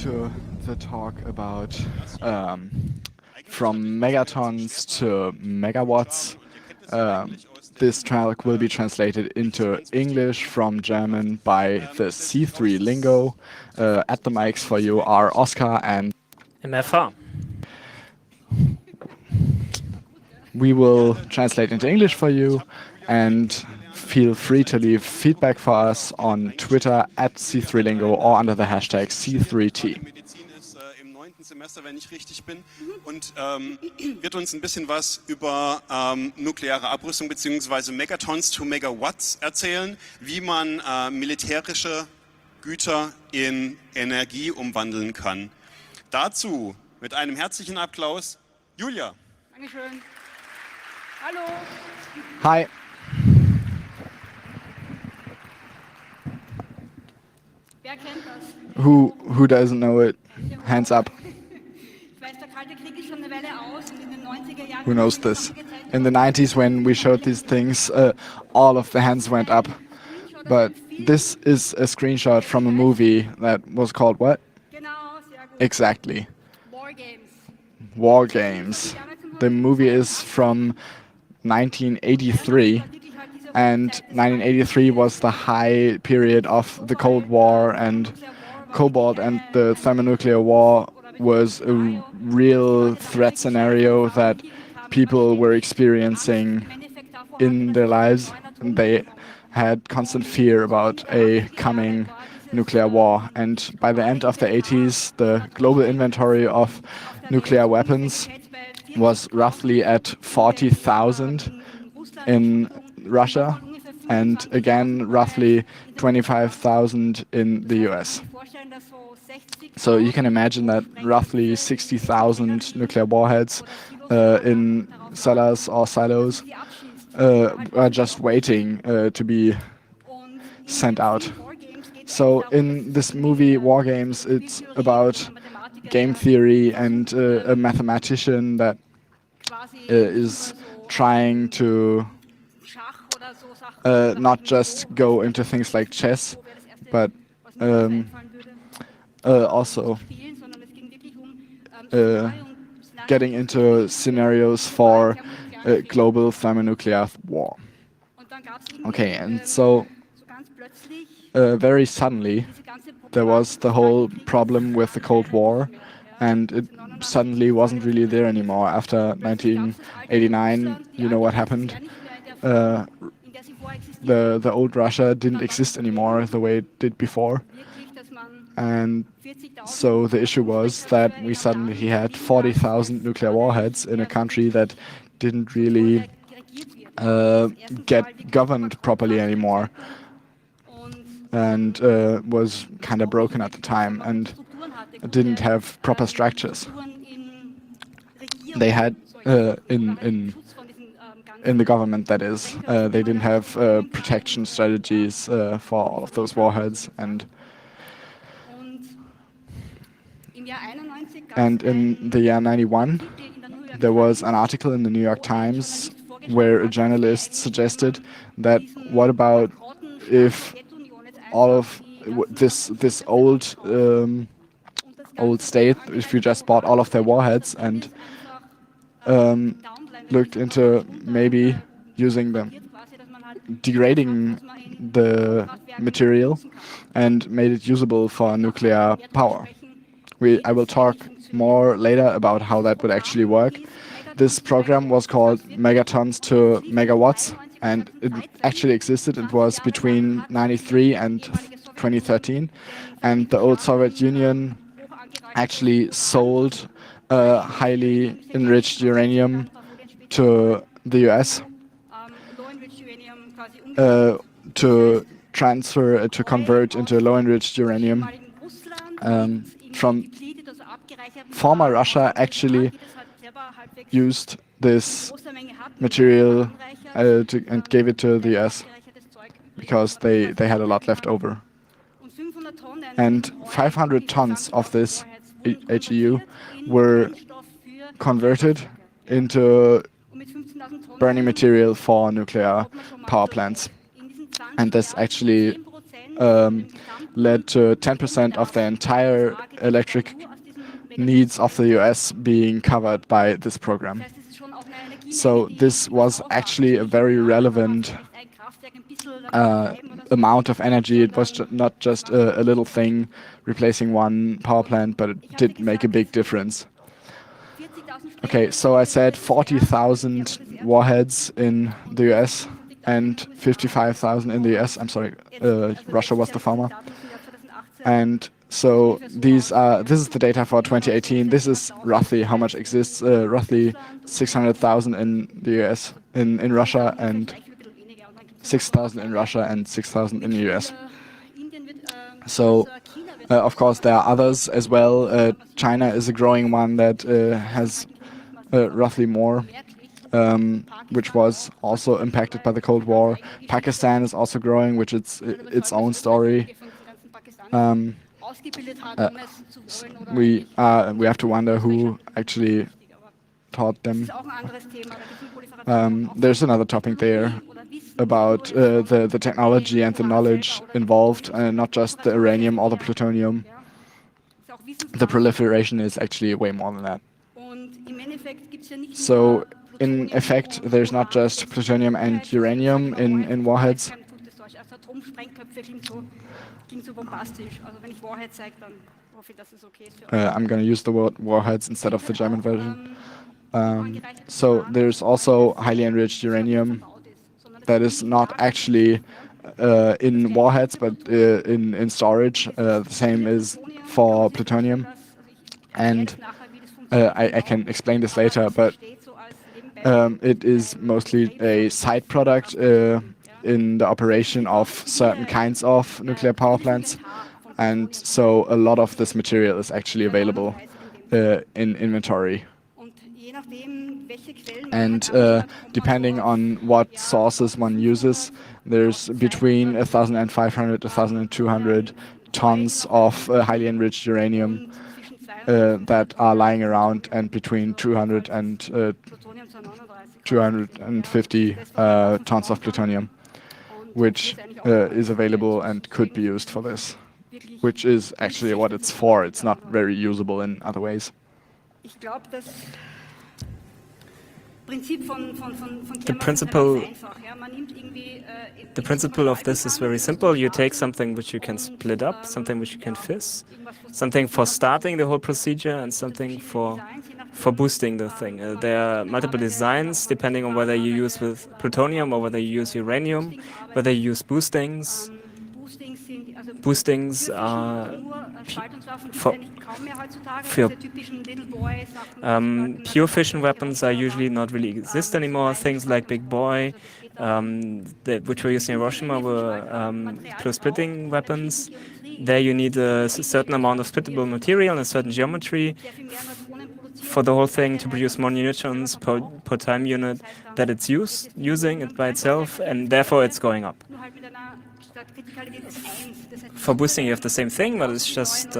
to the talk about from megatons to megawatts. This talk will be translated into English from German by the C3 lingo. At the mics for you are Oscar and MFA. We will translate into English for you, and feel free to leave feedback for us on Twitter at C3lingo or under the hashtag C3T. Im 9. Semester, wenn ich richtig bin, und wird uns ein bisschen was über nukleare Abrüstung bzw. Megatons to Megawatts erzählen, wie man militärische Güter in Energie umwandeln kann. Dazu mit einem herzlichen Applaus Julia. Dankeschön. Hallo. Hi. Wer kennt das? Who doesn't know it? Hands up. Ich weiß, der Kalte Krieg ist schon eine Weile aus und in den 90er Jahren. Who knows this? In the 90s, when we showed these things, all of the hands went up. But this is a screenshot from a movie that was called what? Genau, sehr gut. Exactly. WARGAMES. WARGAMES. The movie is from 1983, and 1983 was the high period of the Cold War, and cobalt and the thermonuclear war was a real threat scenario that people were experiencing in their lives, and they had constant fear about a coming nuclear war. And by the end of the 80s, the global inventory of nuclear weapons was roughly at 40,000 in Russia, and again roughly 25,000 in the US. So you can imagine that roughly 60,000 nuclear warheads in cellars or silos are just waiting to be sent out. So in this movie WarGames, it's about game theory and a mathematician that is trying to not just go into things like chess, but also getting into scenarios for global thermonuclear war. Okay, and so very suddenly there was the whole problem with the Cold War, and it suddenly wasn't really there anymore. After 1989, you know what happened? The old Russia didn't exist anymore the way it did before. And so the issue was that we suddenly had 40,000 nuclear warheads in a country that didn't really get governed properly anymore, and was kind of broken at the time and didn't have proper structures. They had in the government, that is, they didn't have protection strategies for all of those warheads, and in the year 91 there was an article in the New York Times where a journalist suggested that what about if all of this old state, if you just bought all of their warheads and looked into maybe using them, degrading the material and made it usable for nuclear power. I will talk more later about how that would actually work. This program was called Megatons to Megawatts, and it actually existed. It was between 93 and 2013, and the old Soviet Union actually sold highly enriched uranium to the US to convert into low enriched uranium. From former Russia actually used this material and gave it to the US because they had a lot left over. And 500 tons of this HEU were converted into burning material for nuclear power plants. And this actually led to 10% of the entire electric needs of the US being covered by this program. So this was actually a very relevant amount of energy. It was not just a little thing replacing one power plant, but it did make a big difference. Okay, so I said 40,000 warheads in the US and 55,000 in the US. I'm sorry, Russia was the former. And so this is the data for 2018. This is roughly how much exists, roughly 600,000 in the US, in Russia, and 6,000 in Russia and 6,000 in the US. So, of course, there are others as well. China is a growing one that has roughly more, which was also impacted by the Cold War. Pakistan is also growing, which is its own story. We have to wonder who actually taught them. There's another topic there about the technology and the knowledge involved, not just the uranium or the plutonium. The proliferation is actually way more than that. So, in effect, there's not just plutonium and uranium in warheads. I'm going to use the word warheads instead of the German version. So there's also highly enriched uranium that is not actually in warheads, but in storage. The same is for plutonium. And I can explain this later, but it is mostly a side product in the operation of certain kinds of nuclear power plants. And so a lot of this material is actually available in inventory. And depending on what sources one uses, there's between 1,500 to 1,200 tons of highly enriched uranium that are lying around, and between 200 and 250 tons of plutonium, which is available and could be used for this, which is actually what it's for. It's not very usable in other ways. The principle of this is very simple. You take something which you can split up, something which you can fizz, something for starting the whole procedure, and something for boosting the thing. There are multiple designs depending on whether you use with plutonium or whether you use uranium, whether you use boostings. Boostings are pure fission weapons are usually not really exist anymore. Things like Big Boy, which were used in Hiroshima, were pure splitting weapons. There you need a certain amount of splittable material and a certain geometry for the whole thing to produce more neutrons per time unit that it's using it by itself, and therefore it's going up. For boosting, you have the same thing, but it's just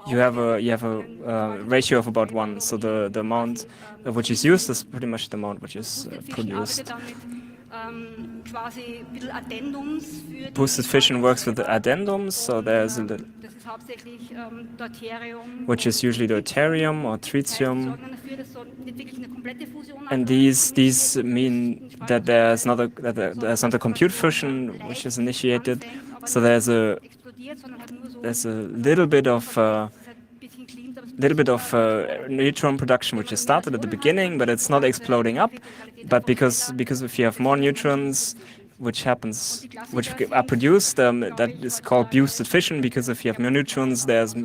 you have a ratio of about 1. So the amount which is used is pretty much the amount which is produced. Boosted fission works with the addendums, so there's a little, which is usually deuterium or tritium, and these mean that there's not a compute fission which is initiated. So there's a little bit of neutron production which is started at the beginning, but it's not exploding up. But because if you have more neutrons which are produced, that is called boosted fission, because if you have more neutrons, there's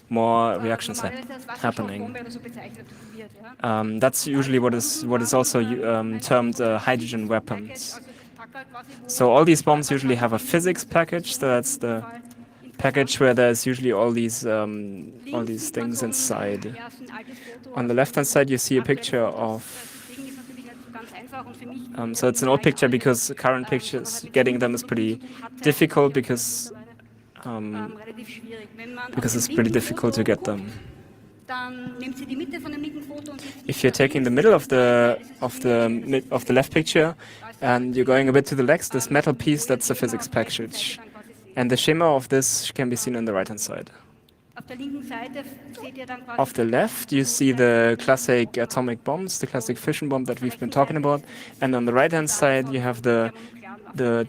more reactions happening. That's usually what is also termed hydrogen weapons. So all these bombs usually have a physics package. So that's the package where there's usually all these things inside. On the left-hand side, you see a picture of. So it's an old picture because current pictures, getting them is pretty difficult because it's pretty difficult to get them. If you're taking the middle of the left picture and you're going a bit to the left, this metal piece, that's the physics package. And the shimmer of this can be seen on the right-hand side. Off the left, you see the classic atomic bombs, the classic fission bomb that we've been talking about. And on the right-hand side, you have the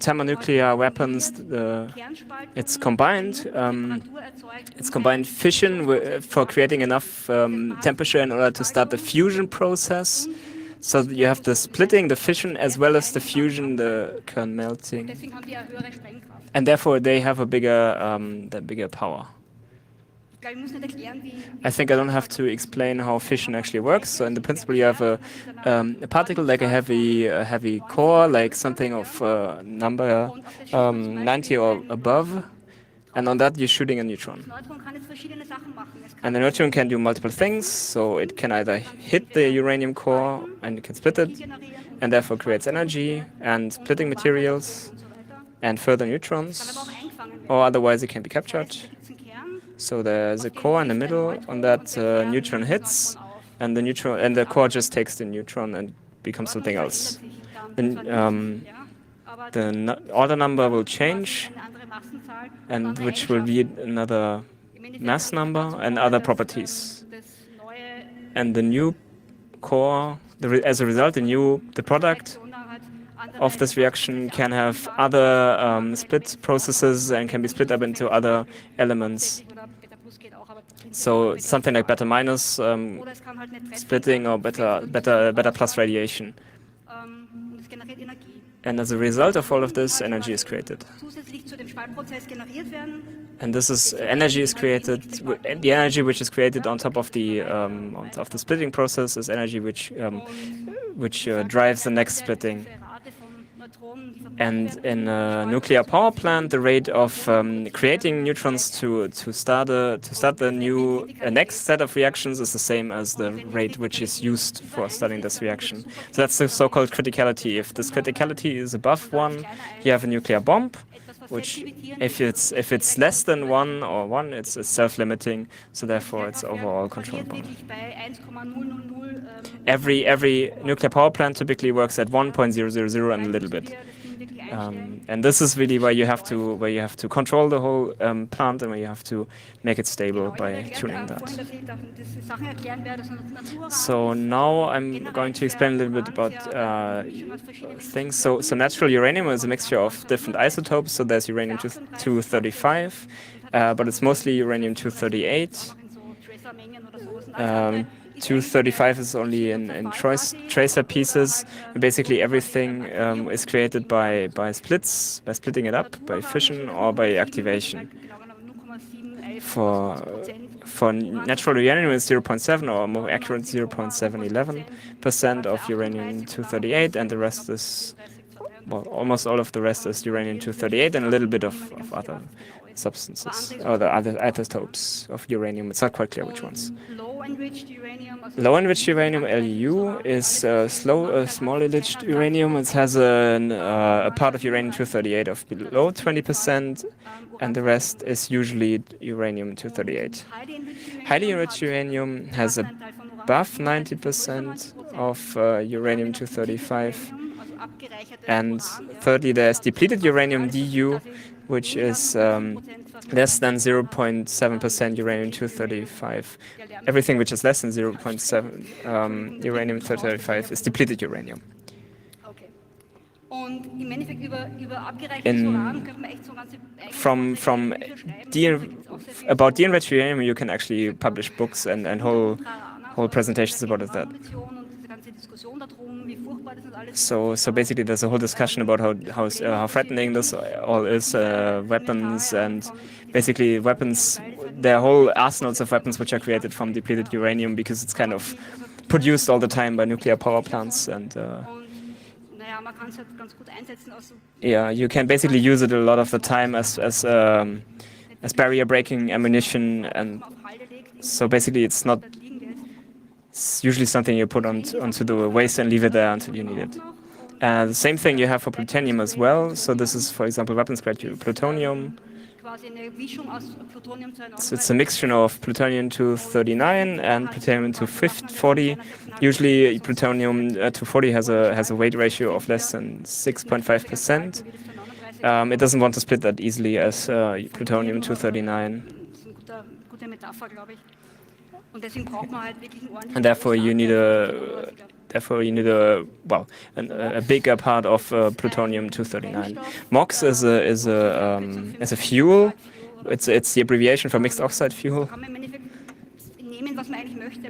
thermonuclear weapons. It's combined fission for creating enough temperature in order to start the fusion process. So you have the splitting, the fission, as well as the fusion, the kern melting. And therefore, they have a bigger power. I think I don't have to explain how fission actually works. So in the principle, you have a particle like a heavy core, like something of number 90 or above, and on that you're shooting a neutron. And the neutron can do multiple things. So it can either hit the uranium core and you can split it, and therefore creates energy and splitting materials and further neutrons, or otherwise it can be captured. So there's a core in the middle. On that, neutron hits, and the core just takes the neutron and becomes something else. The order number will change, and which will be another mass number and other properties. And the new core, as a result, the product of this reaction can have other split processes and can be split up into other elements. So something like beta minus splitting or beta plus radiation. And as a result of all of this, energy is created. And this is energy is created. The energy which is created on top of the splitting process is energy which drives the next splitting. And in a nuclear power plant, the rate of creating neutrons to start the next set of reactions is the same as the rate which is used for starting this reaction. So that's the so-called criticality. If this criticality is above 1, you have a nuclear bomb, which if it's less than 1 or 1, it's self-limiting. So therefore, it's overall controllable. Every nuclear power plant typically works at 1.000 and a little bit. And this is really where you have to control the whole plant, and where you have to make it stable by tuning that. So now I'm going to explain a little bit about things. So natural uranium is a mixture of different isotopes. So there's uranium-235, but it's mostly uranium-238. 235 is only in tracer pieces. Basically, everything is created by splitting it up, by fission or by activation. For natural uranium, it's 0.7, or more accurate, 0.711% of uranium-238, and the rest is, well, almost all of the rest is uranium-238 and a little bit of other substances, or the other isotopes of uranium. It's not quite clear which ones. Low enriched uranium, LEU, is small enriched uranium. It has a part of uranium-238 of below 20%, and the rest is usually uranium-238. Highly enriched uranium has above 90% of uranium-235. And thirdly, there's depleted uranium, DU, which is less than 0.7% uranium-235. Everything which is less than 0.7 uranium-235 is depleted uranium. About de-enriched uranium, you can actually publish books and whole presentations about that. So basically, there's a whole discussion about how threatening this all is, weapons, and basically weapons. There are whole arsenals of weapons which are created from depleted uranium because it's kind of produced all the time by nuclear power plants, and yeah, you can basically use it a lot of the time as barrier-breaking ammunition, and so basically it's usually something you put onto the waste and leave it there until you need it. The same thing you have for plutonium as well. So this is, for example, weapons-grade plutonium, It's a mixture of plutonium-239 and plutonium-240. Usually, plutonium-240 has a weight ratio of less than 6.5%. It doesn't want to split that easily as plutonium-239. And therefore you need a bigger part of plutonium-239. MOX is a fuel. It's the abbreviation for mixed oxide fuel.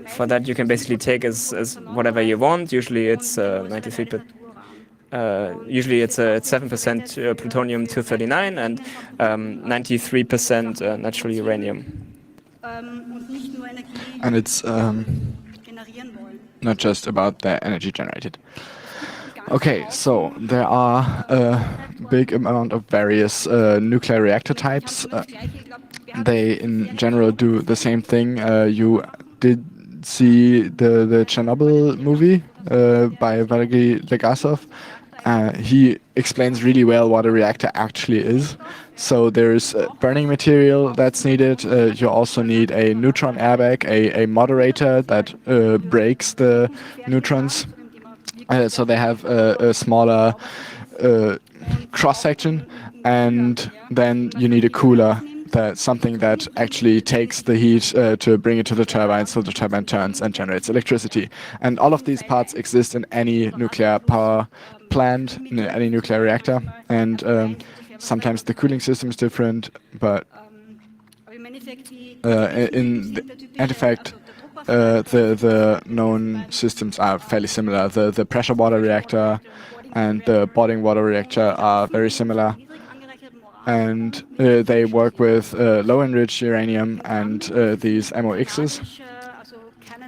For that you can basically take as whatever you want. Usually it's 93%. Usually it's 7% plutonium-239 and 93% natural uranium. And it's not just about the energy generated. Okay, so there are a big amount of various nuclear reactor types. They in general do the same thing. You did see the Chernobyl movie by Valery Legasov. He explains really well what a reactor actually is. So there's burning material that's needed. You also need a neutron airbag, a moderator that breaks the neutrons. So they have a smaller cross-section, and then you need a cooler, something that actually takes the heat to bring it to the turbine, so the turbine turns and generates electricity. And all of these parts exist in any nuclear power plant, in any nuclear reactor, and sometimes the cooling system is different, but in fact, the known systems are fairly similar. The pressure water reactor and the boiling water reactor are very similar, and they work with low enriched uranium and these MOXs.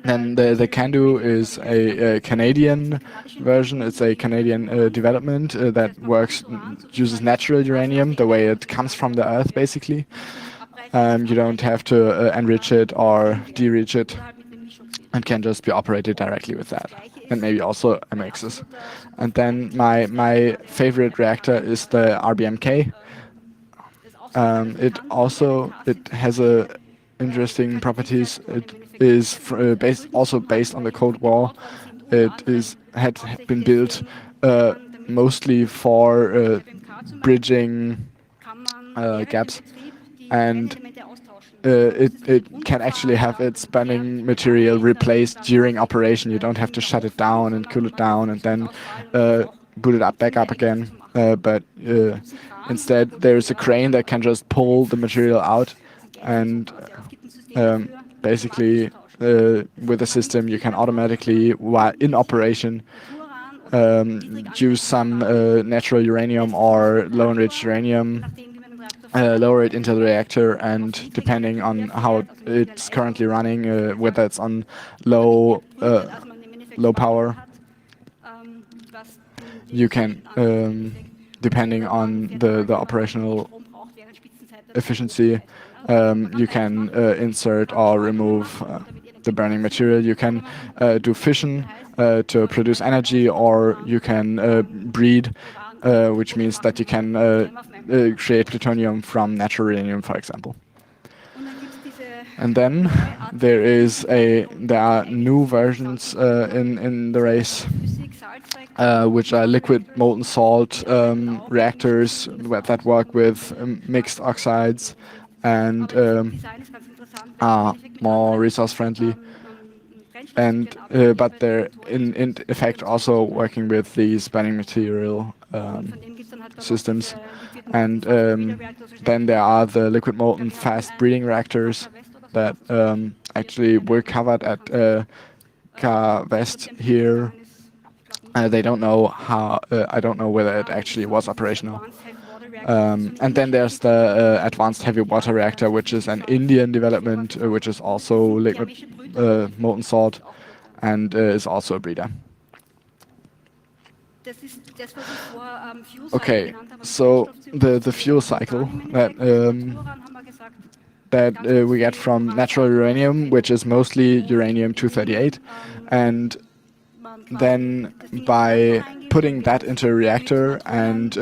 Then the CANDU is a Canadian version. It's a Canadian development that uses natural uranium, the way it comes from the earth, basically. You don't have to enrich it or de-rich it, and can just be operated directly with that, and maybe also MXs. And then my favorite reactor is the RBMK. It has interesting properties. It is also based on the Cold War. It had been built mostly for bridging gaps, and it can actually have its burning material replaced during operation. You don't have to shut it down and cool it down and then boot it back up again. But instead, there's a crane that can just pull the material out, and basically with the system you can automatically, while in operation, use some natural uranium or low enriched uranium, lower it into the reactor, and depending on how it's currently running, whether it's on low power, you can, depending on the operational efficiency, you can insert or remove the burning material. You can do fission to produce energy, or you can breed, which means that you can create plutonium from natural uranium, for example. And then there are new versions in the race, which are liquid molten salt reactors that work with mixed oxides and are more resource friendly. And but they're in effect also working with these burning material systems. And then there are the liquid molten fast breeding reactors that actually were covered at West here. They don't know how. I don't know whether it actually was operational. And then there's the advanced heavy water reactor, which is an Indian development, which is also liquid molten salt, and is also a breeder. Okay, so the fuel cycle that we get from natural uranium, which is mostly uranium-238, and then by putting that into a reactor and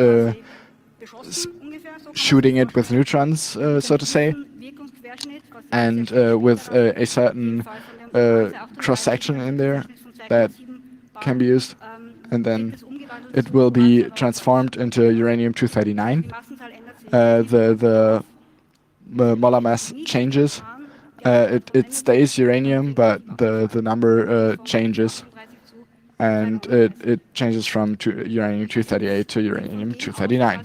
shooting it with neutrons, so to say, and with a certain cross-section in there that can be used, and then it will be transformed into uranium-239. The molar mass changes. It stays uranium, but the number changes, and it changes from uranium-238 to uranium-239.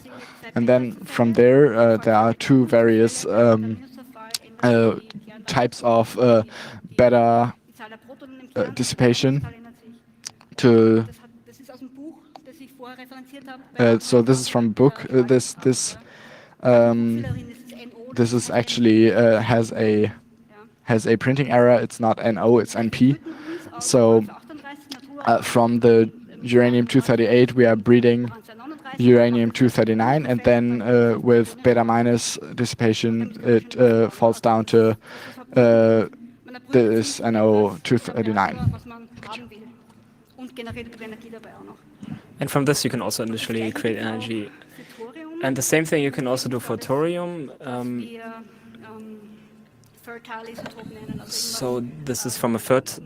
And then from there, there are two various types of beta dissipation. So this is from a book. This is actually has a printing error. It's not NO, it's NP. So from the uranium-238, we are breeding uranium-239, and then with beta minus dissipation, it falls down to this NO239. And from this, you can also initially create energy. And the same thing you can also do for thorium. So this is from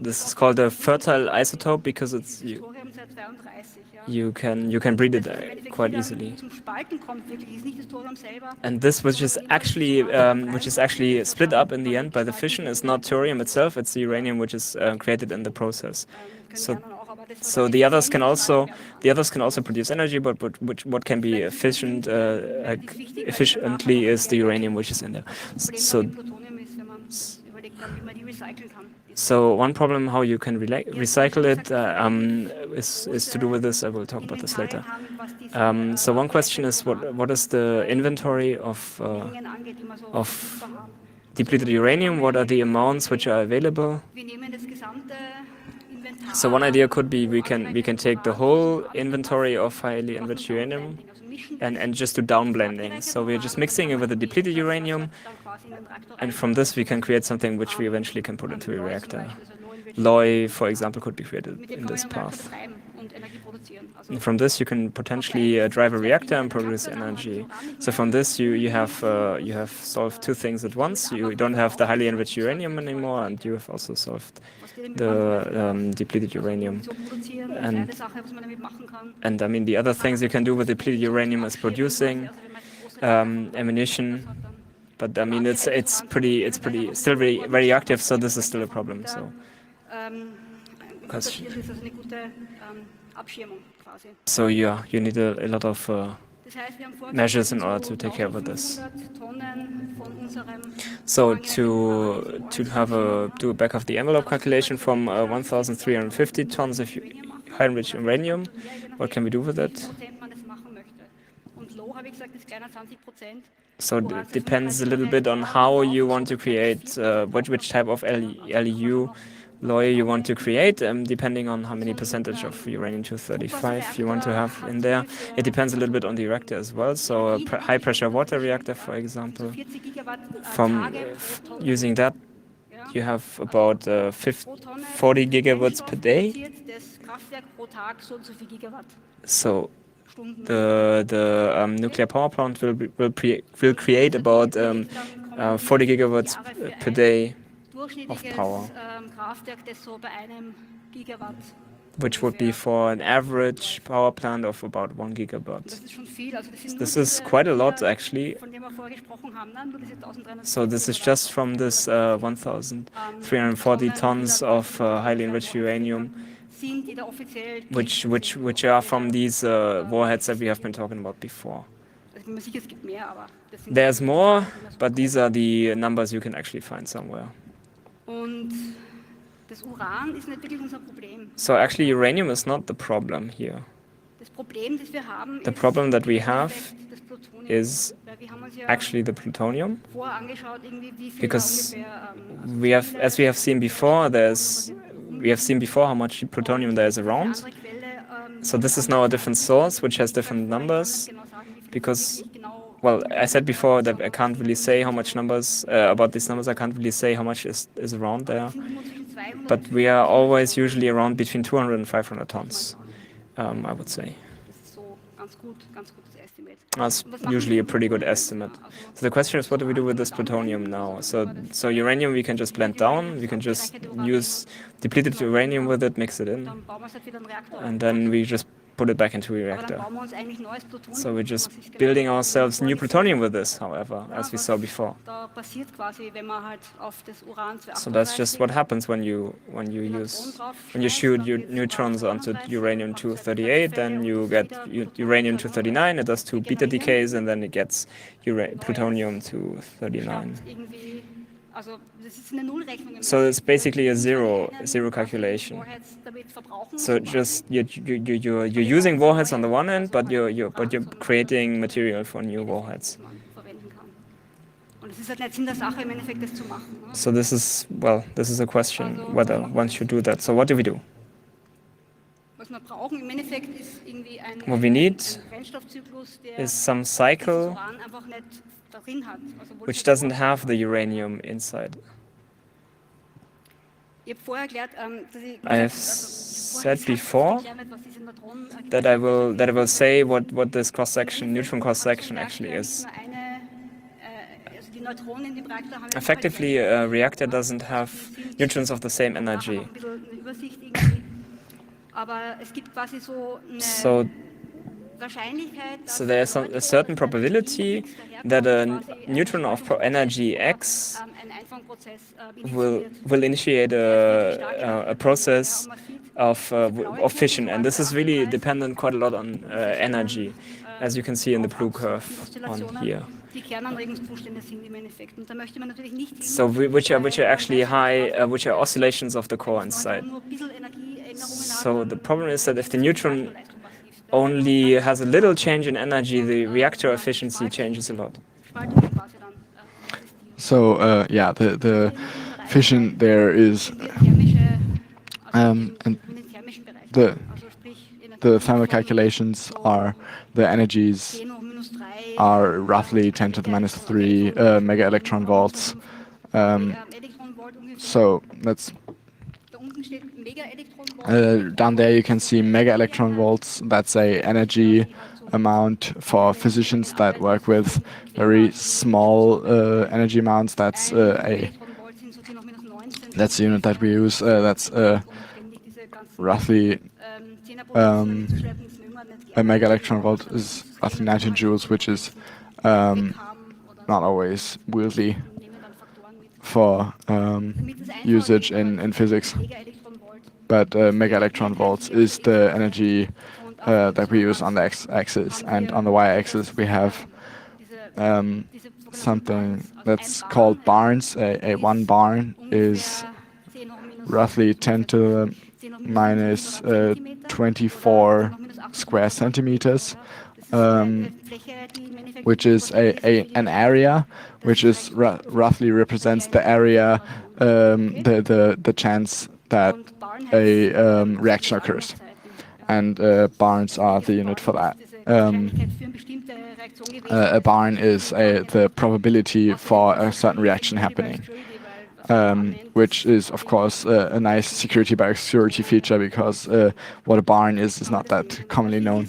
this is called a fertile isotope because it's you can breed it quite easily. And this, which is actually split up in the end by the fission, is not thorium itself; it's the uranium which is created in the process. So the others can also produce energy, but what can be efficiently is the uranium which is in there. So one problem how you can recycle it is to do with this. I will talk about this later. So one question is what is the inventory of depleted uranium? What are the amounts which are available? So one idea could be we can take the whole inventory of highly enriched uranium and just do downblending. So we're just mixing it with the depleted uranium, and from this we can create something which we eventually can put into a reactor. Loi, for example, could be created in this path. And from this you can potentially drive a reactor and produce energy. So from this you have solved two things at once. You don't have the highly enriched uranium anymore, and you have also solved the depleted uranium. And I mean the other things you can do with depleted uranium is producing ammunition. But I mean it's still very active, so this is still a problem. So yeah, you need a lot of measures in order to take care of this. So to do a back of the envelope calculation from 1,350 tons of high enriched uranium, what can we do with it? So it depends a little bit on how you want to create, which type of LEU Loi you want to create, depending on how many percentage of uranium-235 you want to have in there. It depends a little bit on the reactor as well. So a high pressure water reactor, for example, from using that, you have about 40 gigawatts per day. So the nuclear power plant will create about 40 gigawatts per day of power, which would be for an average power plant of about 1 gigawatt. This is quite a lot, actually. So this is just from this 1,340 tons of highly enriched uranium, which are from these warheads that we have been talking about before. There's more, but these are the numbers you can actually find somewhere. So actually uranium is not the problem here. The problem that we have is actually the plutonium, because as we have seen before, how much plutonium there is around. So this is now a different source which has different numbers, because, well, I said before that I can't really say how much numbers about these numbers. I can't really say how much is around there, but we are always usually around between 200 and 500 tons, I would say. That's usually a pretty good estimate. So the question is, what do we do with this plutonium now? So uranium we can just blend down. We can just use depleted uranium with it, mix it in, and then we just put it back into a reactor. So we're just building ourselves new plutonium with this, however, as we saw before. So that's just what happens when you shoot your neutrons onto uranium-238, then you get uranium-239. It does 2 beta decays, and then it gets plutonium-239. So it's basically a zero calculation. So just you're using warheads on the one end, but you're creating material for new warheads. So this is a question whether one should do that. So what do we do? What we need is some cycle which doesn't have the uranium inside. I have said before that I will say what this neutron cross-section actually is. Effectively, a reactor doesn't have neutrons of the same energy. So there's a certain probability that a neutron of energy x will initiate a process of fission, and this is really dependent quite a lot on energy, as you can see in the blue curve on here. So which are actually high, which are oscillations of the core inside. So the problem is that if the neutron only has a little change in energy, the reactor efficiency changes a lot. So yeah, the fission there is, and the thermal calculations are, the energies are roughly 10 to the minus 3 mega electron volts. So that's down there you can see mega electron volts. That's a energy amount for physicians that work with very small energy amounts. That's the unit that we use. That's roughly a mega electron volt is roughly 19 joules, which is not always wieldy for usage in physics. But mega electron volts is the energy that we use on the x-axis, and on the y-axis we have something that's called barns. A 1 barn is roughly 10 to the minus 24 square centimeters, which is an area which is roughly represents the area, the chance that a reaction occurs, and barns are the unit for that. A barn is the probability for a certain reaction happening, which is of course a nice security by security feature, because what a barn is not that commonly known.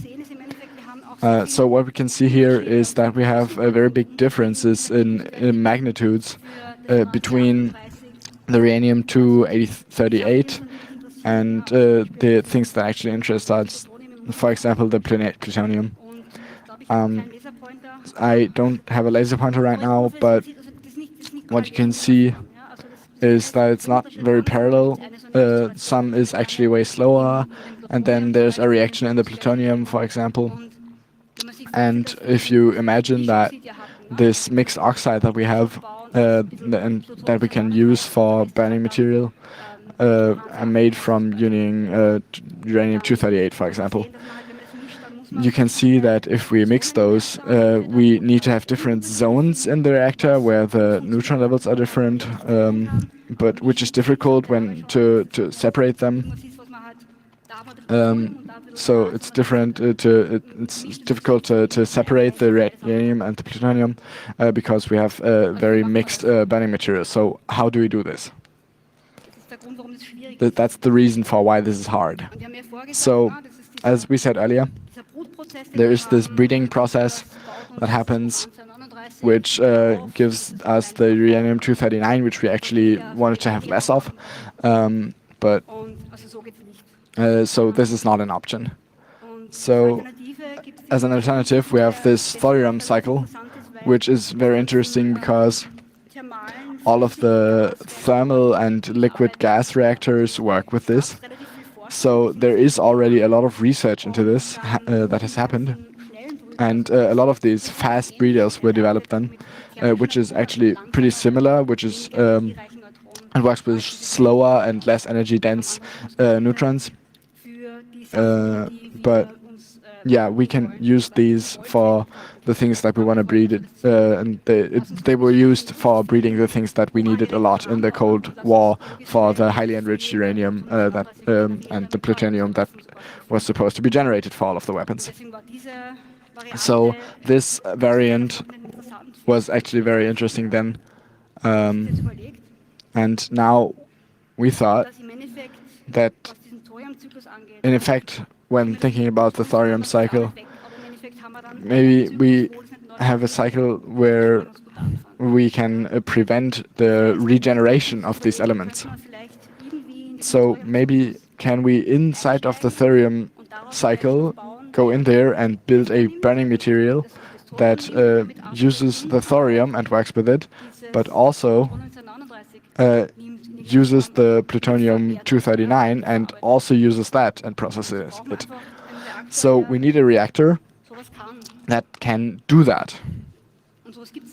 So what we can see here is that we have very big differences in magnitudes between the uranium-238 and the things that actually interest us, for example, the plutonium. I don't have a laser pointer right now, but what you can see is that it's not very parallel. Some is actually way slower, and then there's a reaction in the plutonium, for example. And if you imagine that this mixed oxide that we have and that we can use for burning material are made from using uranium-238, for example. You can see that if we mix those, we need to have different zones in the reactor where the neutron levels are different, but which is difficult when to separate them. So it's different. It's difficult to separate the uranium and the plutonium because we have very mixed burning materials. So how do we do this? That's the reason for why this is hard. So, as we said earlier, there is this breeding process that happens, which gives us the uranium-239, which we actually wanted to have less of. But so this is not an option. So as an alternative, we have this thorium cycle, which is very interesting because all of the thermal and liquid gas reactors work with this. So there is already a lot of research into this that has happened. And a lot of these fast breeders were developed then, which is actually pretty similar, which is it works with slower and less energy dense neutrons. But yeah, we can use these for the things that we want to breed, and they were used for breeding the things that we needed a lot in the Cold War for the highly enriched uranium and the plutonium that was supposed to be generated for all of the weapons. So this variant was actually very interesting then, and now we thought that in effect, when thinking about the thorium cycle, maybe we have a cycle where we can prevent the regeneration of these elements. So maybe can we, inside of the thorium cycle, go in there and build a burning material that uses the thorium and works with it, but also uses the plutonium-239 and also uses that and processes it. So we need a reactor that can do that.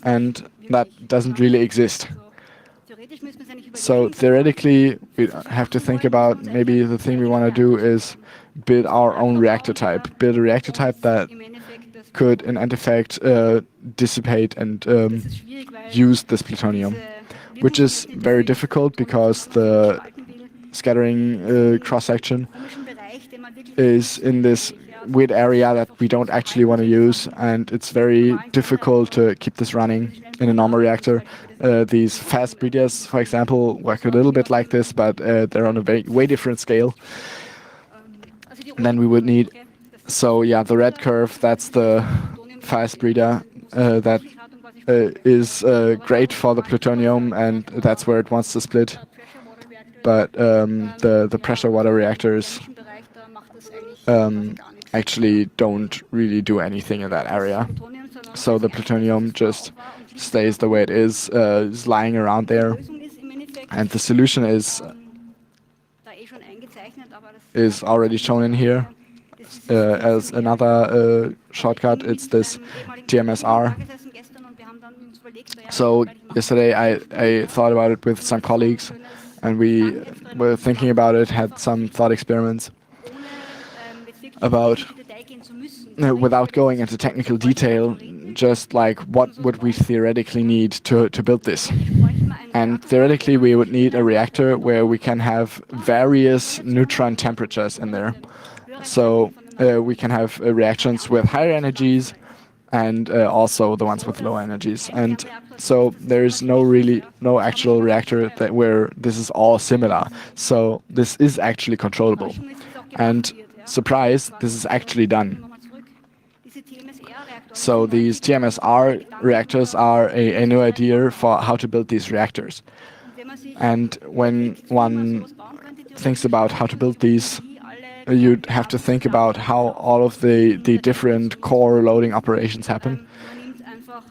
And that doesn't really exist. So theoretically, we have to think about maybe the thing we want to do is build our own reactor type. Build a reactor type that could, in effect, dissipate and use this plutonium, which is very difficult because the scattering cross-section is in this weird area that we don't actually want to use, and it's very difficult to keep this running in a normal reactor. These fast breeders, for example, work a little bit like this, but they're on a way different scale than we would need. So yeah, the red curve, that's the fast breeder that is great for the plutonium, and that's where it wants to split. But the pressure water reactors actually don't really do anything in that area. So the plutonium just stays the way it is lying around there. And the solution is already shown in here as another shortcut. It's this TMSR. So yesterday I thought about it with some colleagues, and we were thinking about it, had some thought experiments about, without going into technical detail, just like what would we theoretically need to build this. And theoretically we would need a reactor where we can have various neutron temperatures in there. So we can have reactions with higher energies and also the ones with low energies. And so there's no actual reactor where this is all similar. So this is actually controllable. And surprise, this is actually done. So these TMSR reactors are a new idea for how to build these reactors. And when one thinks about how to build these, you'd have to think about how all of the different core loading operations happen.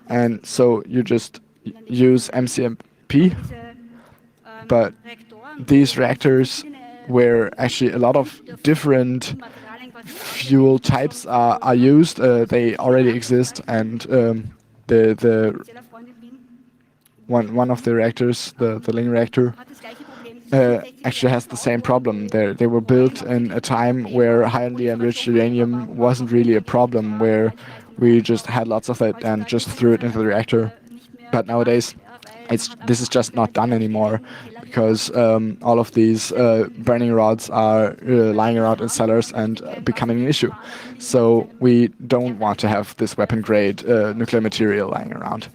And so you just use MCNP, but these reactors where actually a lot of different fuel types are used, they already exist, and the one of the reactors, the Ling reactor, actually has the same problem. They were built in a time where highly enriched uranium wasn't really a problem, where we just had lots of it and just threw it into the reactor. But nowadays, this is just not done anymore, because all of these burning rods are lying around in cellars and becoming an issue. So we don't want to have this weapon-grade nuclear material lying around.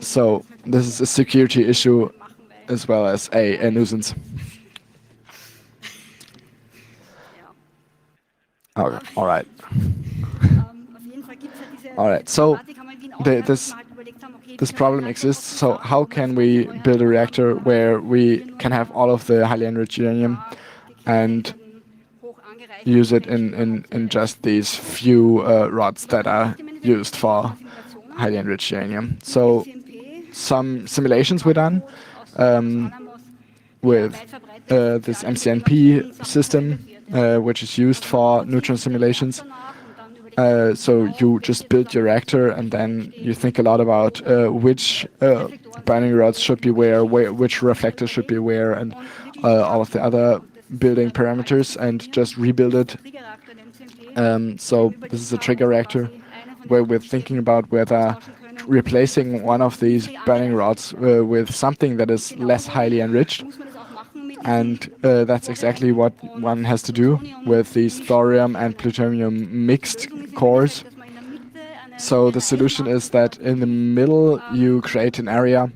So this is a security issue as well as a nuisance. Okay, all right. All right, so this problem exists. So how can we build a reactor where we can have all of the highly enriched uranium and use it in just these few rods that are used for highly enriched uranium? So some simulations were done with this MCNP system, which is used for neutron simulations. So you just build your reactor, and then you think a lot about which burning rods should be where, which reflectors should be where, and all of the other building parameters, and just rebuild it. So this is a trigger reactor where we're thinking about whether replacing one of these burning rods with something that is less highly enriched. And that's exactly what one has to do with these thorium and plutonium mixed cores. So the solution is that in the middle you create an area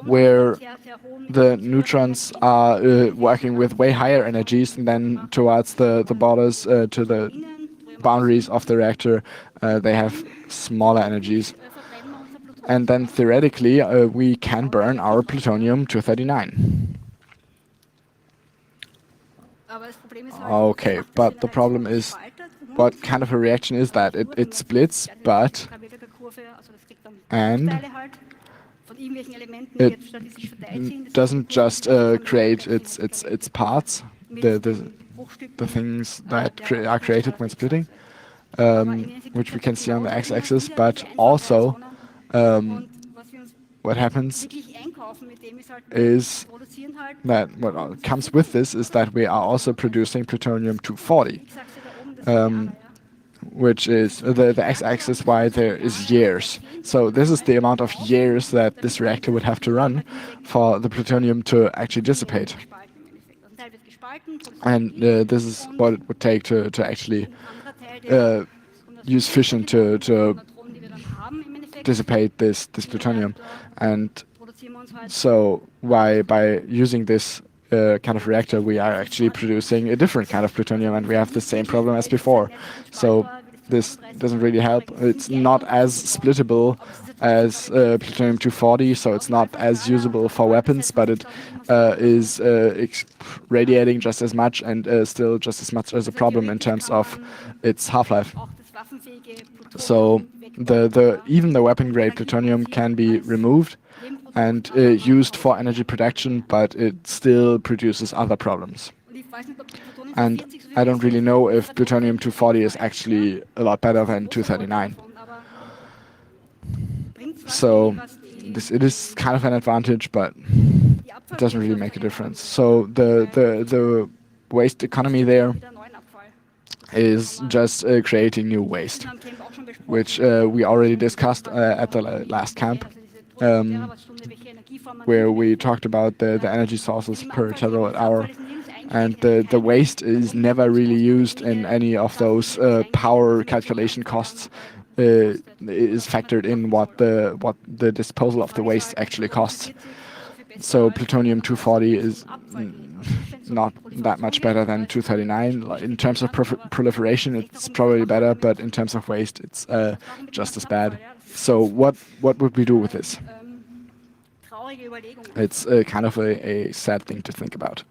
where the neutrons are working with way higher energies, and then towards the borders, to the boundaries of the reactor, they have smaller energies. And then theoretically we can burn our plutonium-239. Okay, but the problem is, what kind of a reaction is that? It splits, but and it doesn't just create its parts, the things that are created when splitting, which we can see on the x-axis, but also what happens is that what comes with this is that we are also producing plutonium-240, which is the x-axis, why there is years. So this is the amount of years that this reactor would have to run for the plutonium to actually dissipate. And this is what it would take to actually use fission to dissipate this plutonium. And so by using this kind of reactor, we are actually producing a different kind of plutonium, and we have the same problem as before. So this doesn't really help. It's not as splittable as plutonium-240, so it's not as usable for weapons, but it is radiating just as much, and still just as much as a problem in terms of its half-life. So even the weapon-grade plutonium can be removed and used for energy production, but it still produces other problems. And I don't really know if plutonium-240 is actually a lot better than 239. So it is kind of an advantage, but it doesn't really make a difference. So the waste economy there is just creating new waste, which we already discussed at the last camp, where we talked about the energy sources per terawatt hour. And the waste is never really used in any of those power calculation costs. Is factored in what the disposal of the waste actually costs. So plutonium-240 is not that much better than 239. In terms of proliferation, it's probably better, but in terms of waste, it's just as bad. So what would we do with this? It's kind of a sad thing to think about.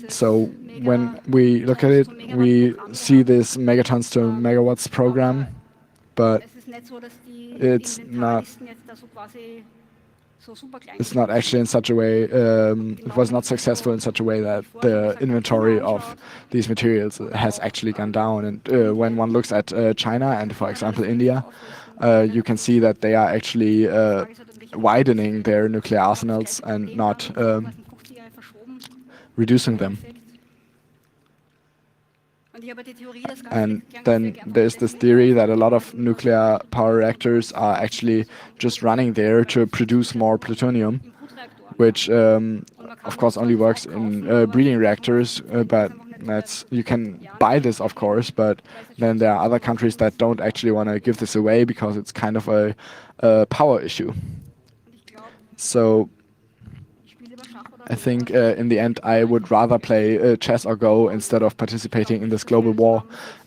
So when we look at it, we see this Megatons to Megawatts program, but it's not actually in such a way, it was not successful in such a way that the inventory of these materials has actually gone down. And when one looks at China and, for example, India, you can see that they are actually widening their nuclear arsenals and not reducing them. And then there's this theory that a lot of nuclear power reactors are actually just running there to produce more plutonium, which of course only works in breeding reactors, but you can buy this, of course, but then there are other countries that don't actually want to give this away because it's kind of a power issue. So I think in the end I would rather play chess or Go instead of participating in this global war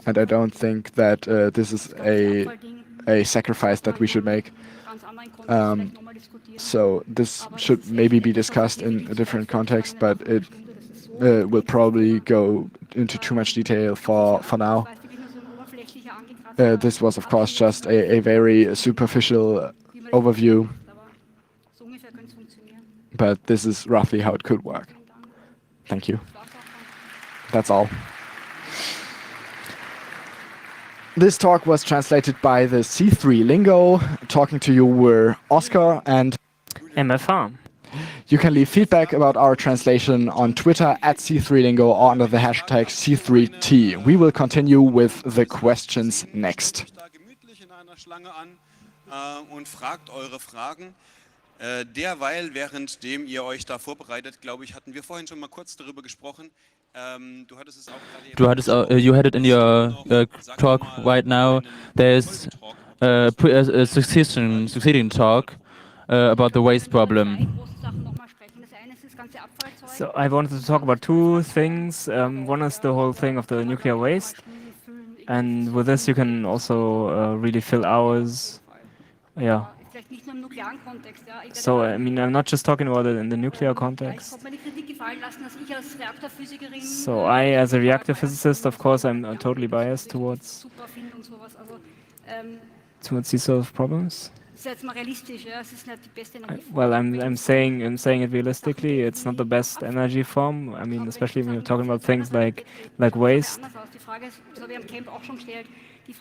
and I don't think that this is a sacrifice that we should make. So this should maybe be discussed in a different context, but it will probably go into too much detail for now. This was, of course, just a very superficial overview, but this is roughly how it could work. Thank you. That's all. This talk was translated by the C3 Lingo. Talking to you were Oscar and MFR. You can leave feedback about our translation on Twitter @C3Lingo or under the hashtag C3T. We will continue with the questions next. Und fragt eure Fragen. Derweil, währenddem ihr euch da vorbereitet, glaube ich, hatten wir vorhin schon mal kurz darüber gesprochen. You had it in your talk right now. There's a succeeding talk about the waste problem. So I wanted to talk about two things. One is the whole thing of the nuclear waste, and with this you can also really fill hours. Yeah. So I mean, I'm not just talking about it in the nuclear context. So I, as a reactor physicist, of course, I'm totally biased towards these sort of problems. Well, I'm saying it realistically. It's not the best energy form. I mean, especially when you're talking about things like waste.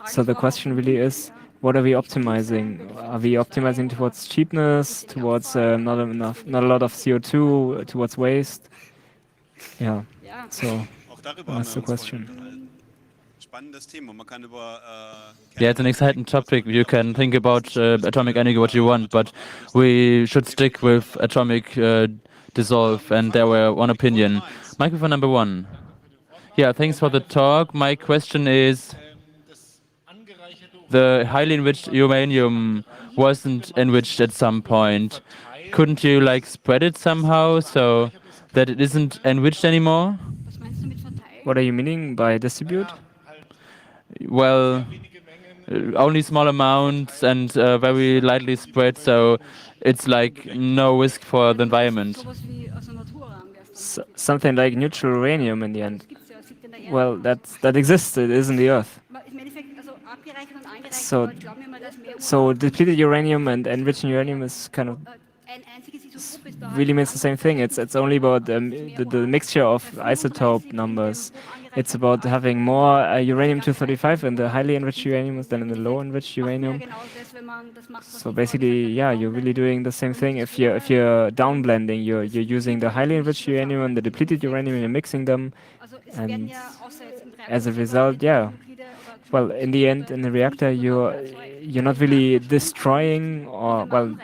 So the question really is, what are we optimizing? Are we optimizing towards cheapness, towards not a lot of CO2, towards waste? Yeah. So that's the question. Yeah, it's an exciting topic. You can think about atomic energy what you want, but we should stick with atomic dissolve, and there were one opinion. Microphone number 1. Yeah, thanks for the talk. My question is, the highly enriched uranium wasn't enriched at some point. Couldn't you spread it somehow so that it isn't enriched anymore? What are you meaning by distribute? Well, only small amounts and very lightly spread, so it's no risk for the environment. Something like neutral uranium in the end. Well, that exists. It is in the Earth. So depleted uranium and enriched uranium is kind of really means the same thing. It's only about the mixture of isotope numbers. It's about having more uranium-235 in the highly enriched uranium than in the low enriched uranium. So basically, yeah, you're really doing the same thing. If you're downblending, you're using the highly enriched uranium and the depleted uranium, and you're mixing them, and as a result, yeah. Well, in the end, in the reactor, you're not really destroying, or well,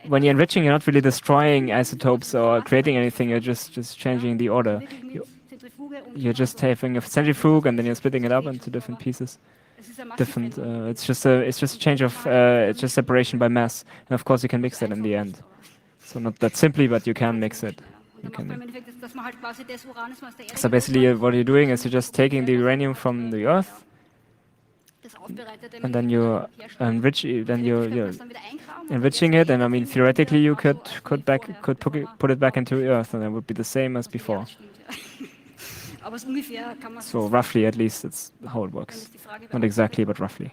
when you're enriching, you're not really destroying isotopes or creating anything. You're just changing the order. You're just having a centrifuge, and then you're splitting it up into different pieces. It's just a change of it's just separation by mass, and of course you can mix that in the end. So not that simply, but you can mix it. So basically, what you're doing is you're just taking the uranium from the Earth, and then you're enriching it. And I mean, theoretically, you could put it back into the Earth, and it would be the same as before. So roughly, at least, it's how it works. Not exactly, but roughly.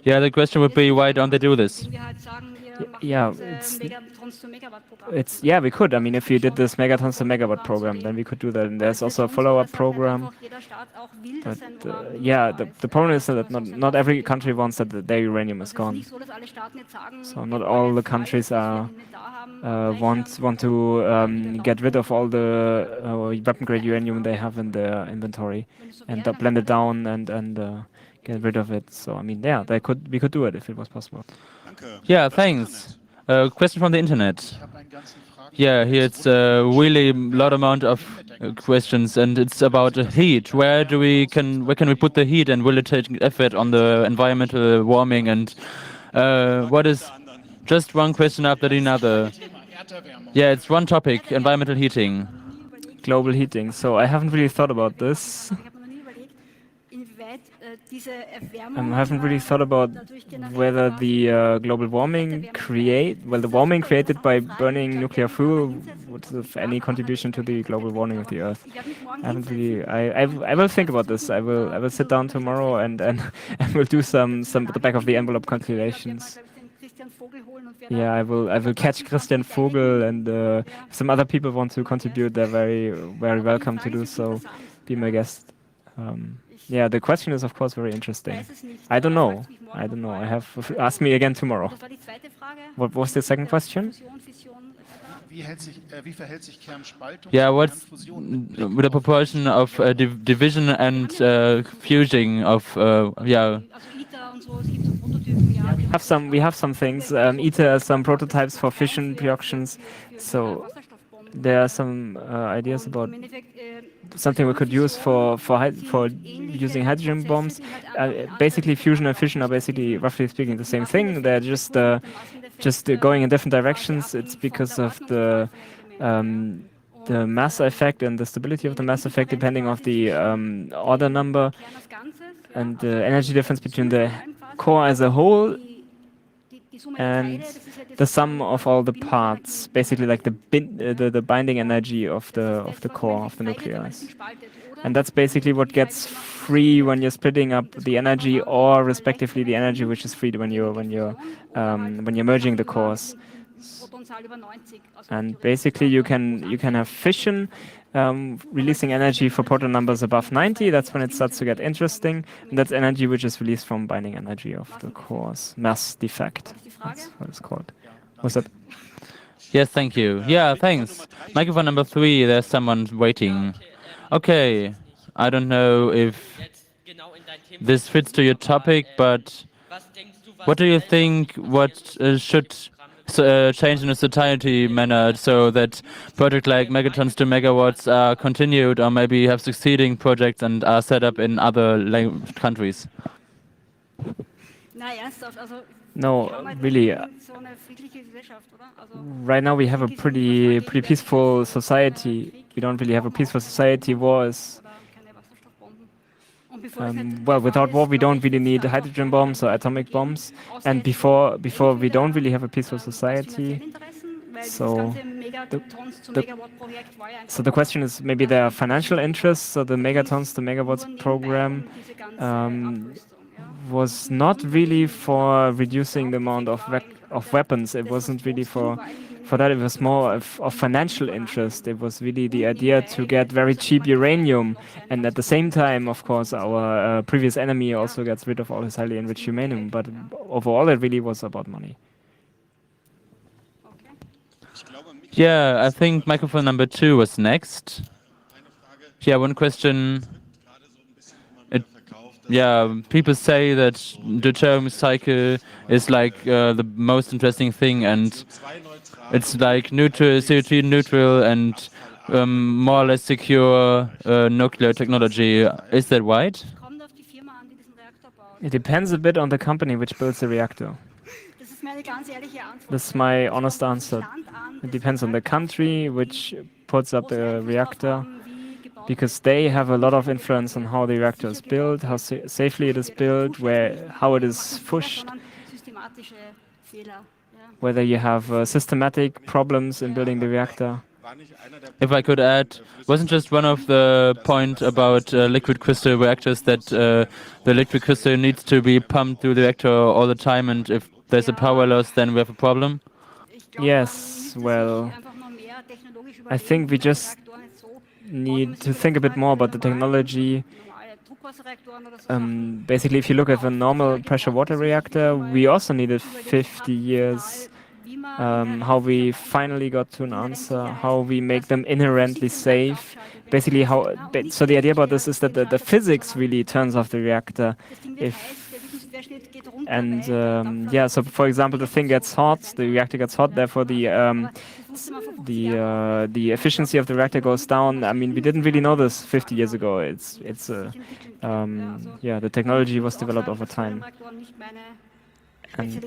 Yeah, the question would be, why don't they do this? Yeah, we could. I mean, if we did this Megatons to Megawatt program, then we could do that. And there's also a follow-up program. But yeah, the problem is that not every country wants that their uranium is gone. So not all the countries want to get rid of all the weapon-grade uranium they have in their inventory and blend it down and get rid of it. So I mean, yeah, we could do it if it was possible. Yeah, thanks. Question from the internet. Yeah, here it's a really lot amount of questions, and it's about heat. Where can we put the heat, and will it take effort on the environmental warming? And what is just one question after another? Yeah, it's one topic: environmental heating, global heating. So I haven't really thought about this. I haven't really thought about whether the global warming the warming created by burning nuclear fuel would have any contribution to the global warming of the Earth. I haven't really. I will think about this. I will sit down tomorrow and and will do some at the back of the envelope calculations. Yeah, I will catch Christian Vogel, and if some other people want to contribute, they're very welcome to do so. Be my guest. Yeah, the question is of course very interesting. I don't know. I have ask me again tomorrow. What was the second question? Yeah, what's the proportion of division and fusing of yeah? We have some things. ITER, some prototypes for fission reactions. So there are some ideas about something we could use for using hydrogen bombs. Basically, fusion and fission are basically, roughly speaking, the same thing. They're just going in different directions. It's because of the mass effect and the stability of the mass effect, depending on the order number and the energy difference between the core as a whole and the sum of all the parts, basically like the binding energy of the core of the nucleus. And that's basically what gets free when you're splitting up the energy, or respectively the energy which is freed when you're merging the cores. And basically you can have fission releasing energy for proton numbers above 90. That's when it starts to get interesting. And that's energy which is released from binding energy of the cores. Mass defect. That's what it's called. Was that? Yes, thank you. Yeah, thanks. Microphone number 3, there's someone waiting. Okay, I don't know if this fits to your topic, but what do you think should change in a society manner so that projects like Megatons to Megawatts are continued, or maybe have succeeding projects and are set up in other countries? No, really. Right now we have a pretty peaceful society. We don't really have a peaceful society. War is well, without war we don't really need hydrogen bombs or atomic bombs. And before we don't really have a peaceful society. So the question is, maybe there are financial interests. So the Megatons to Megawatts program was not really for reducing the amount of weapons. It wasn't really for that. It was more of financial interest. It was really the idea to get very cheap uranium, and at the same time, of course, our previous enemy also gets rid of all his highly enriched uranium. But overall, it really was about money. Yeah, I think microphone number 2 was next. Yeah, one question. Yeah, people say that the term cycle is like the most interesting thing, and it's like neutral, CO2 neutral, and more or less secure nuclear technology. Is that right? It depends a bit on the company which builds the reactor. This is my honest answer. It depends on the country which puts up the reactor, because they have a lot of influence on how the reactor is built, how safely it is built, how it is pushed, whether you have systematic problems in building the reactor. If I could add, wasn't just one of the point about liquid crystal reactors that the liquid crystal needs to be pumped through the reactor all the time, and if there's a power loss, then we have a problem? Yes, well, I think we just need to think a bit more about the technology. Basically, if you look at a normal pressure water reactor, we also needed 50 years. How we finally got to an answer, how we make them inherently safe. Basically, so the idea about this is that the physics really turns off the reactor. So for example, the thing gets hot, the reactor gets hot, therefore the efficiency of the reactor goes down. I mean, we didn't really know this 50 years ago. The technology was developed over time. And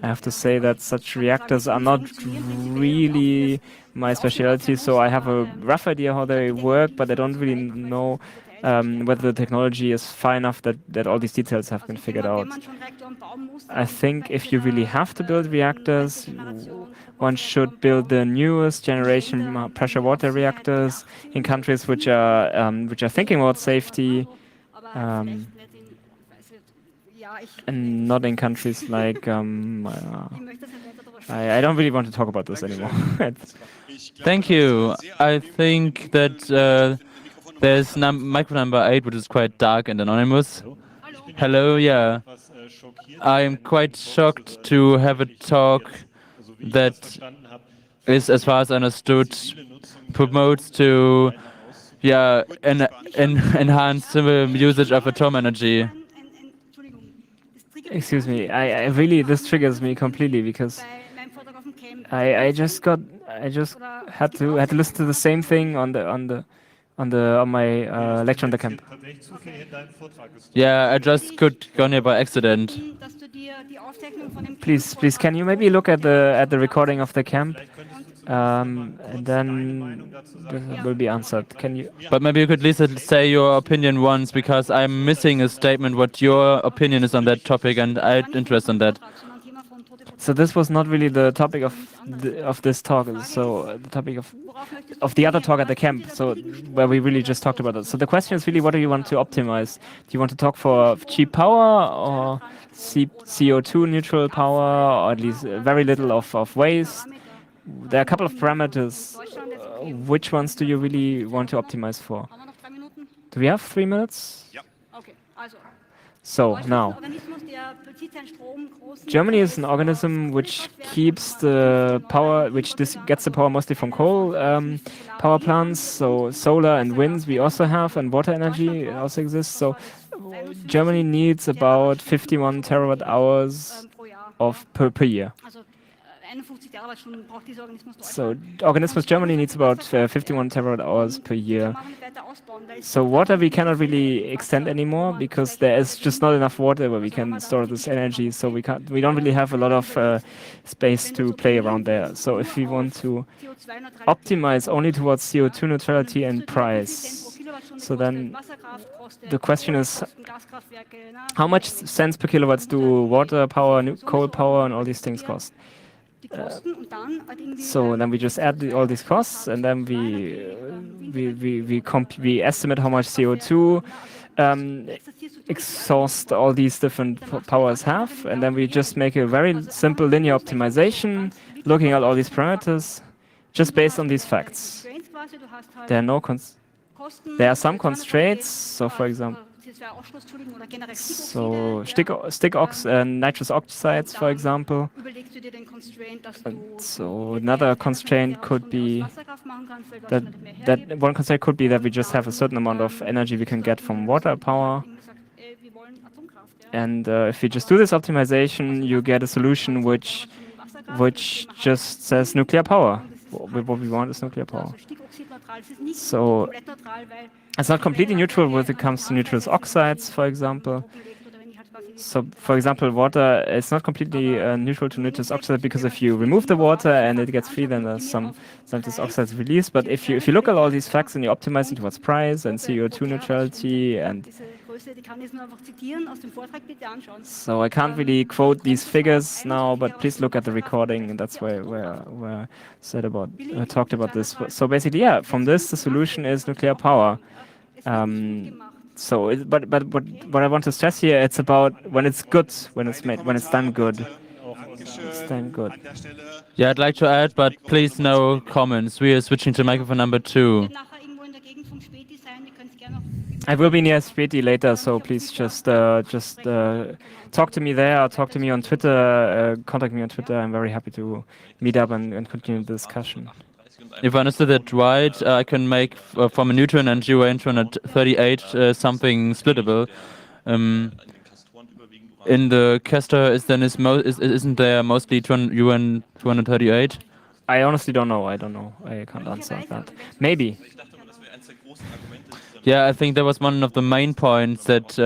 I have to say that such reactors are not really my specialty, so I have a rough idea how they work, but I don't really know whether the technology is far enough that all these details have been figured out. I think if you really have to build reactors, one should build the newest generation pressure water reactors in countries which are thinking about safety, and not in countries like I don't really want to talk about this anymore. Thank you. I think that there's microphone number 8, which is quite dark and anonymous. Hello, yeah. I'm quite shocked to have a talk that is, as far as I understood, promotes to enhance the usage of atom energy. Excuse me, I really, this triggers me completely because I just had to listen to the same thing on my lecture on the camp. Yeah, I just got gone here by accident. Please, can you maybe look at the recording of the camp, and then this will be answered. Can you? But maybe you could at least say your opinion once, because I'm missing a statement what your opinion is on that topic, and I'm interested in that. So this was not really the topic of this talk. So the topic of the other talk at the camp. So where we really just talked about it. So the question is really, what do you want to optimize? Do you want to talk for cheap power or CO2 neutral power, or at least very little of waste? There are a couple of parameters. Which ones do you really want to optimize for? Do we have 3 minutes? Ja. So now, Germany is an organism which keeps the power, gets the power mostly from coal power plants. So solar and winds we also have, and water energy also exists. So Germany needs about 51 terawatt hours per year. So organismus Germany needs about 51 terawatt hours per year. So water we cannot really extend anymore because there is just not enough water where we can store this energy. So we don't really have a lot of space to play around there. So if we want to optimize only towards CO2 neutrality and price, so then the question is, how much cents per kilowatts do water power, coal power, and all these things cost? So then we just add all these costs, and then we estimate how much CO2 exhaust all these different powers have, and then we just make a very simple linear optimization, looking at all these parameters, just based on these facts. There are some constraints. So, for example, nitrous oxides, for example. So another constraint could be that we just have a certain amount of energy we can get from water power. And if we just do this optimization, you get a solution which just says nuclear power. What we want is nuclear power. So it's not completely neutral when it comes to nitrous oxides, for example. So, for example, water is not completely neutral to nitrous oxide, because if you remove the water and it gets free, then there's some nitrous oxides released. But if you look at all these facts and you optimize it towards price and CO2 neutrality, and so I can't really quote these figures now, but please look at the recording, and that's where I talked about this. So basically, yeah, from this the solution is nuclear power. But what I want to stress here, it's about when it's good, when it's done good. It's done good. Yeah, I'd like to add, but please no comments. We are switching to microphone number 2. I will be near Späti later, so please just talk to me there, or talk to me on Twitter, contact me on Twitter. I'm very happy to meet up and continue the discussion. If I understood that right, I can make from a neutron and UN 238 something splittable. In the Castor, isn't there mostly UN 238? I honestly don't know. I can't answer that. Maybe. Yeah, I think that was one of the main points, that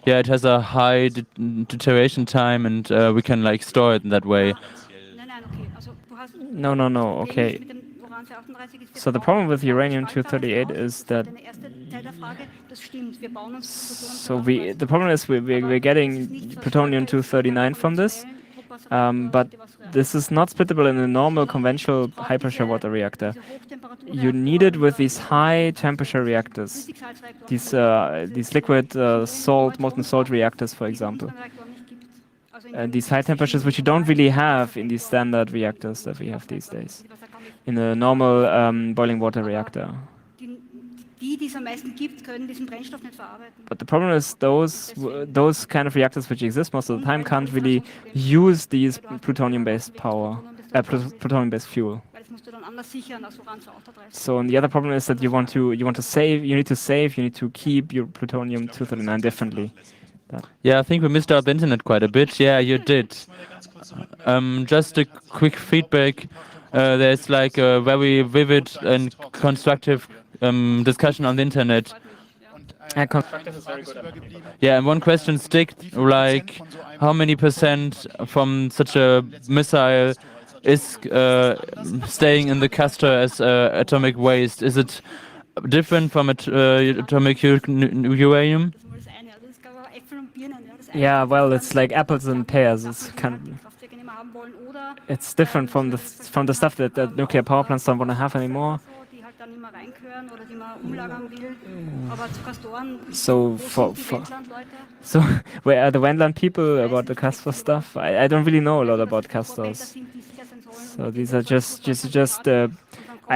it has a high deterioration time, and we can like store it in that way. No. Okay. So the problem with uranium-238 is that So the problem is we're getting plutonium-239 from this, but this is not splittable in a normal conventional high-pressure water reactor. You need it with these high-temperature reactors, these liquid molten salt reactors, for example. These high temperatures, which you don't really have in these standard reactors that we have these days, in a normal boiling water reactor. But the problem is those kind of reactors which exist most of the time can't really use these plutonium-based plutonium-based fuel. So and the other problem is that you need to keep your plutonium-239 differently. Yeah, I think we missed out the internet quite a bit. Yeah, you did. Just a quick feedback. There's like a very vivid and constructive discussion on the internet. Constructive is very good. Yeah, and one question stick, like how many percent from such a missile is staying in the castor as atomic waste? Is it different from atomic uranium? Yeah, well, it's like apples and pears. It's different from the stuff that the nuclear power plants don't want to have anymore. So where are the Wendland people about the castor stuff? I don't really know a lot about castors. So these are just I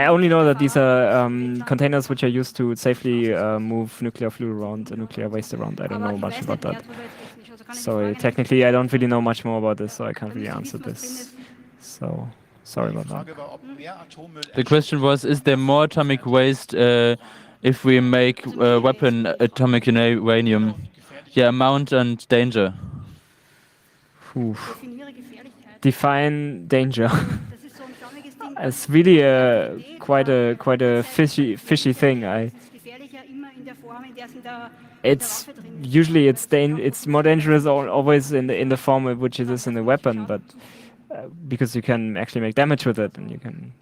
only know that these are containers which are used to safely move nuclear fuel around, nuclear waste around. I don't know much about that. So technically, I don't really know much more about this, so I can't really answer this. So sorry about that. The question was, is there more atomic waste if we make weapon atomic uranium? Yeah, amount and danger. Define danger. It's really quite a fishy thing. It's usually it's more dangerous always in the form of which it is in the weapon, but because you can actually make damage with it and you can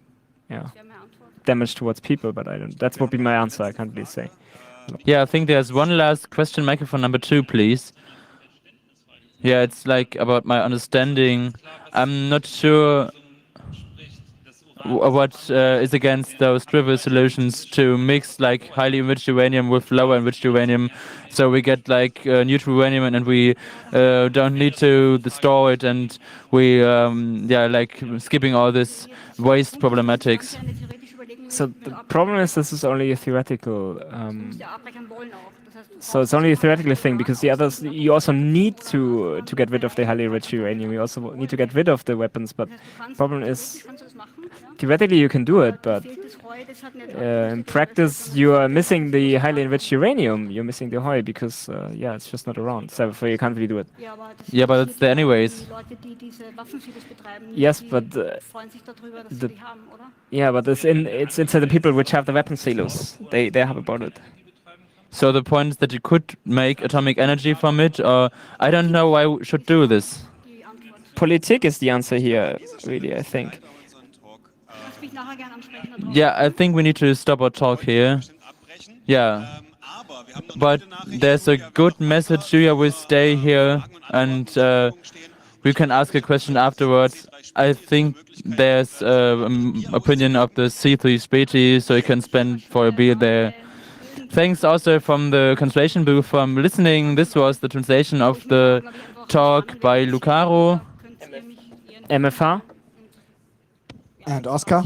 damage towards people. But that would be my answer. I can't really say. Yeah, I think there's one last question. Microphone number 2, please. Yeah, it's like about my understanding. I'm not sure what is against those trivial solutions to mix like highly enriched uranium with lower enriched uranium, so we get like neutral uranium and we don't need to store it, and we like skipping all this waste problematics. So the problem is this is only a theoretical. So it's only a theoretical thing, because the others, you also need to get rid of the highly enriched uranium. You also need to get rid of the weapons, but the problem is theoretically you can do it, but in practice you are missing the highly enriched uranium. You're missing the HOI because it's just not around. So you can't really do it. Yeah, but it's there anyways. Yes, but but it's inside the people which have the weapon silos. They have about it. So the point is that you could make atomic energy from it, or I don't know why we should do this. Politik is the answer here, really, I think. Yeah, I think we need to stop our talk here. Yeah. But there's a good message. Julia will stay here and we can ask a question afterwards. I think there's opinion of the C3 species, so you can spend for a beer there. Thanks also from the translation booth for listening. This was the translation of the talk by Lucaro, MFA, and Oscar.